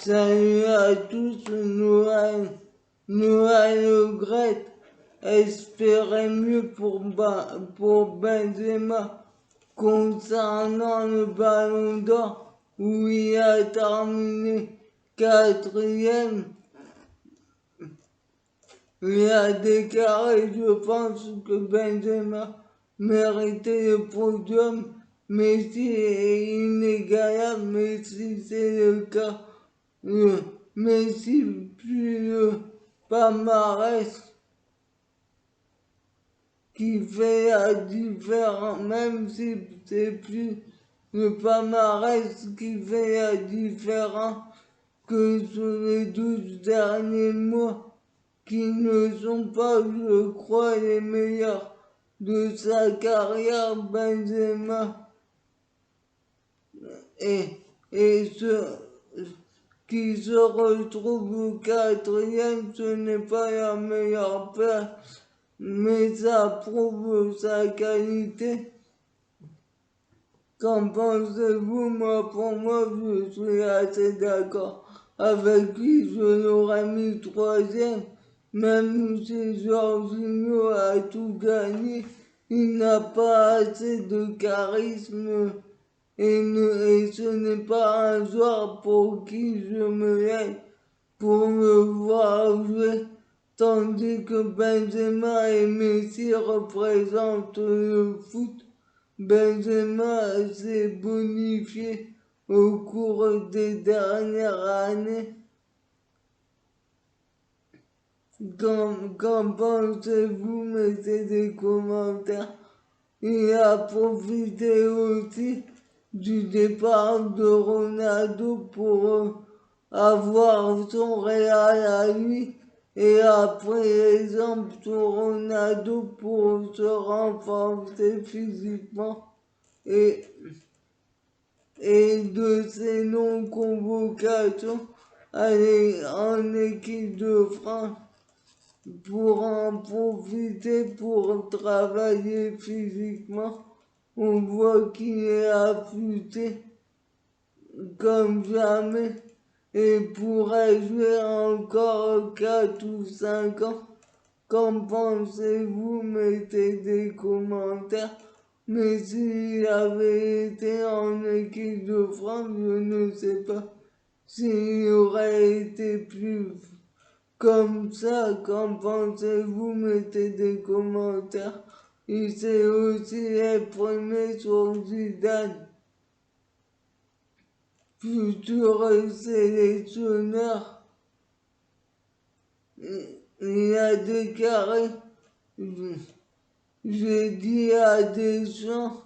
Salut à tous, Noël Grette. Espérait mieux pour Benzema concernant le Ballon d'Or où il a terminé quatrième. Il a déclaré, je pense que Benzema méritait le podium. Messi est inégalable, mais si c'est le cas, Messi plus le palmarès qui fait la différence, même si c'est plus le palmarès qui fait la différence que sur les 12 derniers mois, qui ne sont pas, je crois, les meilleurs de sa carrière. Benzema et qui se retrouve quatrième, ce n'est pas la meilleure place, mais ça prouve sa qualité. Qu'en pensez-vous? Pour moi, je suis assez d'accord avec lui, je l'aurais mis troisième. Même si Jorginho a tout gagné, il n'a pas assez de charisme et ce n'est pas un joueur pour qui je me lève pour le voir jouer, tandis que Benzema et Messi représentent le foot. Benzema s'est bonifié au cours des dernières années. Qu'en pensez-vous? Mettez des commentaires. Il a profité aussi du départ de Ronaldo pour avoir son Real à lui et a pris exemple sur Ronaldo pour se renforcer physiquement et de ses non-convocations en équipe de France pour en profiter pour travailler physiquement. On voit qu'il est affûté comme jamais et pourrait jouer encore 4 ou 5 ans. Qu'en pensez-vous? Mettez des commentaires. Mais s'il avait été en équipe de France, je ne sais pas s'il aurait été plus comme ça. Qu'en pensez-vous? Mettez des commentaires. Il s'est aussi exprimé sur Zidane, futur sélectionneur. Il a déclaré, j'ai dit à Deschamps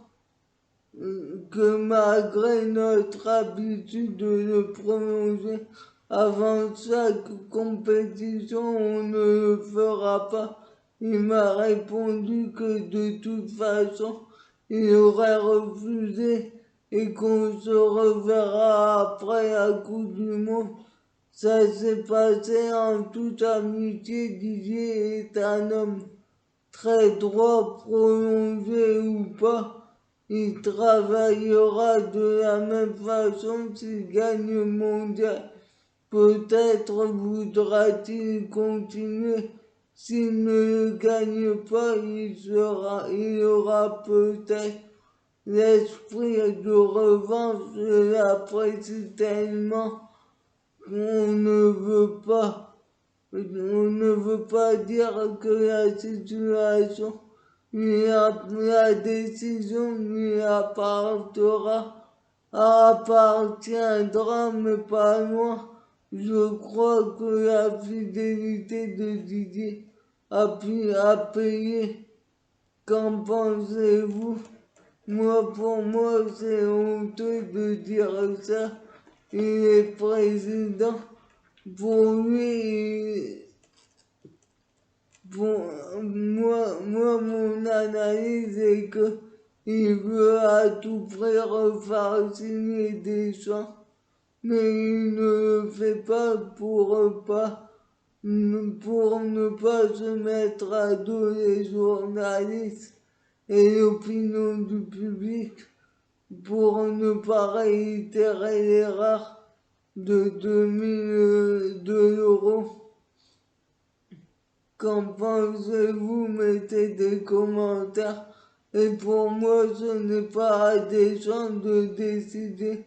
que malgré notre habitude de le prolonger avant chaque compétition, on ne le fera pas. Il m'a répondu que de toute façon, il aurait refusé et qu'on se reverra après la Coupe du Monde. Ça s'est passé en toute amitié. Didier est un homme très droit, prolongé ou pas. Il travaillera de la même façon s'il gagne le mondial. Peut-être voudra-t-il continuer. S'il ne le gagne pas, il aura peut-être l'esprit de revanche. Je l'apprécie tellement qu'on ne veut pas dire que la situation la décision lui appartiendra, mais pas loin. Je crois que la fidélité de Didier a payé. Qu'en pensez-vous? Pour moi, c'est honteux de dire ça. Il est président. Pour lui, mon analyse est que il veut à tout prix refaire signer Deschamps, mais il ne le fait pas pour ne pas se mettre à dos les journalistes et l'opinion du public, pour ne pas réitérer l'erreur de 2002 €. Qu'en pensez-vous? Mettez des commentaires. Et pour moi, ce n'est pas à des gens de décider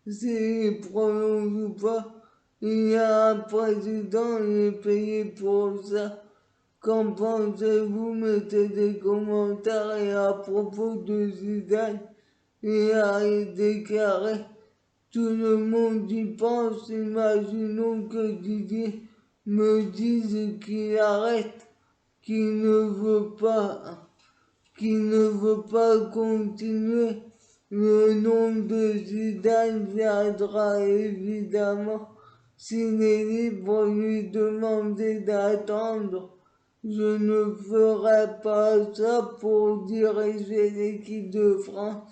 s'il prolonge ou pas. Il y a un président, il est payé pour ça. Qu'en pensez-vous? Mettez des commentaires. Et à propos de Zidane, il a déclaré: tout le monde y pense. Imaginons que Didier me dise qu'il arrête, qu'il ne veut pas continuer. Le nom de Zidane viendra évidemment. S'il est libre, lui demander d'attendre. Je ne ferai pas ça pour diriger l'équipe de France.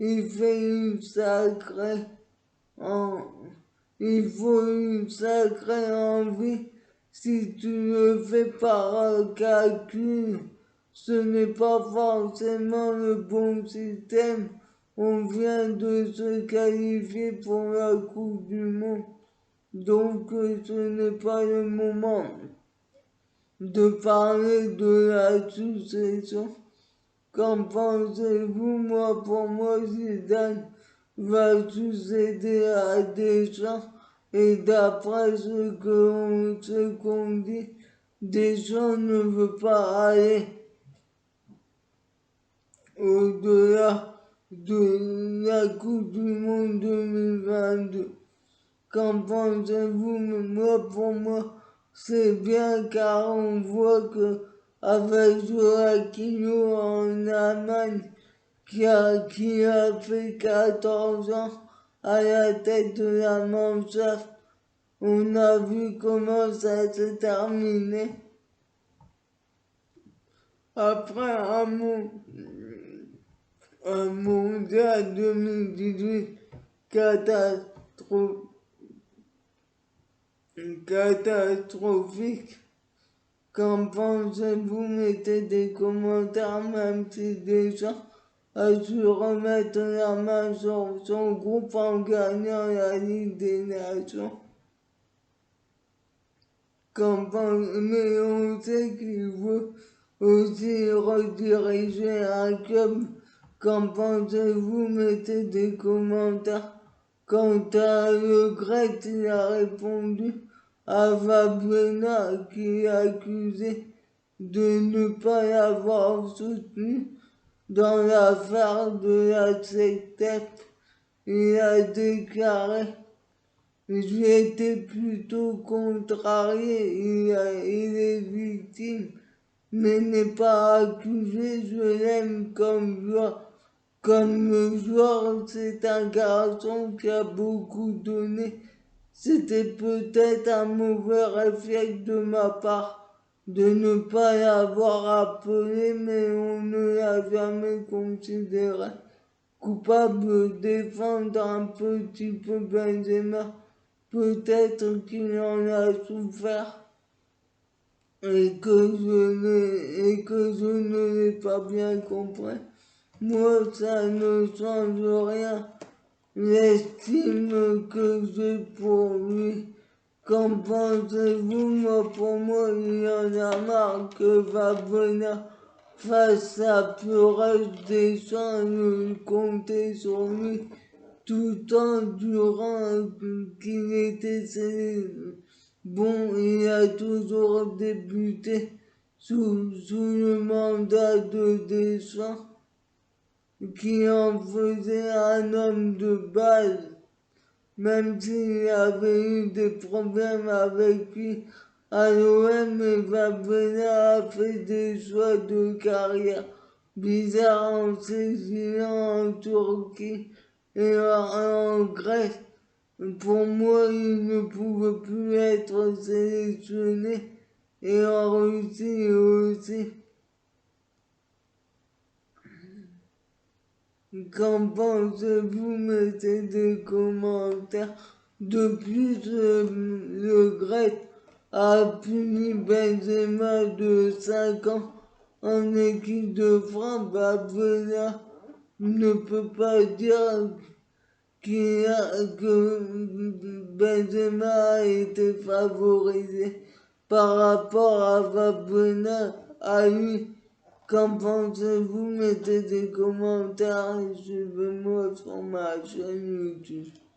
Il fait une sacrée Il faut une sacrée envie. Si tu le fais par calcul, ce n'est pas forcément le bon système. On vient de se qualifier pour la Coupe du Monde, donc ce n'est pas le moment de parler de la succession. Qu'en pensez-vous? Pour moi, Zidane va succéder à Deschamps. Et d'après ce qu'on dit, Deschamps ne veut pas aller au-delà de la Coupe du Monde 2022. Qu'en pensez-vous? Pour moi, c'est bien, car on voit que avec Joachim en Allemagne, qui a fait 14 ans à la tête de la Mannschaft, on a vu comment ça s'est terminé. Après un mondial 2018 catastrophique. Qu'en pensez-vous? Mettez des commentaires, même si des gens a su remettre la main sur son groupe en gagnant la Ligue des Nations. Mais on sait qu'il veut aussi rediriger un club. Qu'en pensez-vous? Mettez des commentaires. Quant à Le Gret, il a répondu à Valbuena, qui est accusé de ne pas l'avoir soutenu dans l'affaire de la SECTEP. Il a déclaré: j'ai été plutôt contrarié, il est victime, mais n'est pas accusé, je l'aime comme joueur. Comme le joueur, c'est un garçon qui a beaucoup donné. C'était peut-être un mauvais réflexe de ma part de ne pas l'avoir appelé, mais on ne l'a jamais considéré coupable de défendre un petit peu Benzema. Peut-être qu'il en a souffert et que je ne l'ai pas bien compris. Moi, ça ne change rien. L'estime que j'ai pour lui. Qu'en pensez-vous? Pour moi, il y en a marre que Valbuena fasse sa pleurage des champs et compter sur lui tout en durant qu'il était bon. Il a toujours débuté sous le mandat de Deschamps, qui en faisait un homme de base, même s'il avait eu des problèmes avec lui à l'OM. Et Valbuena a fait des choix de carrière bizarres en s'exilant en Turquie et en Grèce. Pour moi, il ne pouvait plus être sélectionné, et en Russie aussi. Qu'en pensez-vous? Mettez des commentaires. De plus, le Grec a puni Benzema de 5 ans en équipe de France. Valbuena ne peut pas dire que Benzema a été favorisé par rapport à Valbuena à lui. Qu'en pensez-vous? Mettez des commentaires et suivez-moi sur ma chaîne YouTube.